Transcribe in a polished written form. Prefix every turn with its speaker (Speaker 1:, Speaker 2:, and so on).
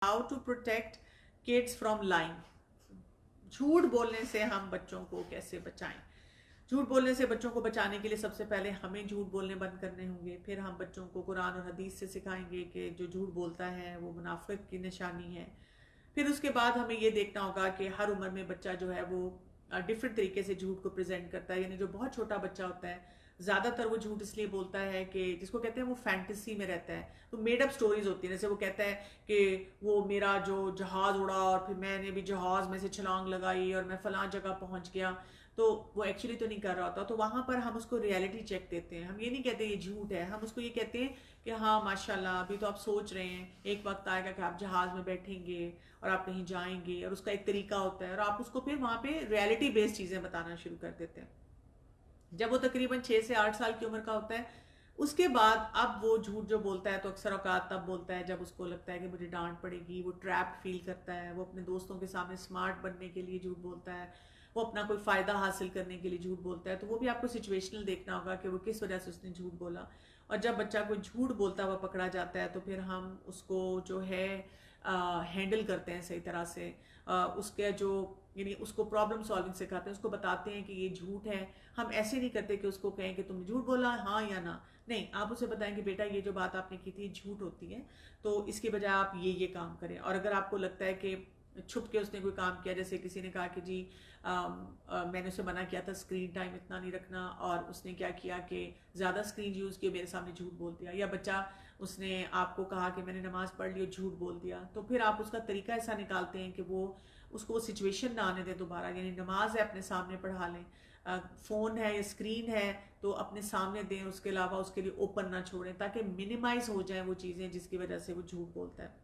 Speaker 1: How to protect kids from lying. झूठ बोलने से हम बच्चों को कैसे बचाएं। झूठ बोलने से बच्चों को बचाने के लिए सबसे पहले हमें झूठ बोलने बंद करने होंगे। फिर हम बच्चों को कुरान और हदीस से सिखाएंगे कि जो झूठ बोलता है वो मुनाफिक की निशानी है। फिर उसके बाद हमें ये देखना होगा कि हर उम्र में बच्चा जो है वो डिफरेंट तरीके से झूठ को प्रेजेंट करता है। यानी जो बहुत छोटा बच्चा होता है ज्यादातर वो झूठ इसलिए बोलता है कि जिसको कहते हैं वो फैंटेसी में रहता है, तो मेड अप स्टोरीज होती है। जैसे वो कहता है कि वो मेरा जो जहाज उड़ा और फिर मैंने भी जहाज में से छलांग लगाई और मैं फलां जगह पहुंच गया, तो वो एक्चुअली तो नहीं कर रहा होता। तो वहां पर हम उसको रियलिटी चेक देते हैं। हम ये नहीं कहते ये झूठ है, हम उसको ये कहते हैं कि हाँ माशाल्लाह अभी तो आप सोच रहे हैं, एक वक्त आएगा कि आप जहाज में बैठेंगे और आप कहीं जाएंगे, और उसका एक तरीका होता है, और आप उसको फिर वहां पे रियलिटी बेस्ड चीजें बताना शुरू कर देते हैं। जब वो तकरीबन 6 से 8 साल की उम्र का होता है उसके बाद अब वो झूठ जो बोलता है तो अक्सर औकात तब बोलता है जब उसको लगता है कि मुझे डांट पड़ेगी। वो ट्रैप्ड फील करता है, वो अपने दोस्तों के सामने स्मार्ट बनने के लिए झूठ बोलता है, वो अपना कोई फायदा हासिल करने के लिए झूठ बोलता है। तो वो भी आपको सिचुएशनल देखना होगा कि वो किस वजह से उसने झूठ बोला। और जब बच्चा कोई झूठ बोलता हुआ पकड़ा जाता है तो फिर हम उसको जो है हैंडल करते हैं सही तरह से। उसके जो यानी उसको प्रॉब्लम सॉल्विंग सिखाते हैं, उसको बताते हैं कि ये झूठ है। हम ऐसे नहीं करते कि उसको कहें कि तुमने झूठ बोला हाँ या ना, नहीं, आप उसे बताएं कि बेटा ये जो बात आपने की थी झूठ होती है, तो इसके बजाय आप ये काम करें। और अगर आपको लगता है कि छुप के उसने कोई काम किया, जैसे किसी ने कहा कि जी मैंने उसे मना किया था स्क्रीन टाइम इतना नहीं रखना, और उसने क्या किया कि ज़्यादा स्क्रीन यूज़ किया, मेरे सामने झूठ बोल दिया। या बच्चा उसने आपको कहा कि मैंने नमाज पढ़ ली और झूठ बोल दिया, तो फिर आप उसका तरीका ऐसा निकालते हैं कि वो उसको वो सिचुएशन ना आने दें दोबारा। यानी नमाज है अपने सामने पढ़ा लें, फ़ोन है या स्क्रीन है तो अपने सामने दें, उसके अलावा उसके लिए ओपन ना छोड़ें, ताकि मिनिमाइज हो जाए वो चीज़ें जिसकी वजह से वो झूठ बोलता है।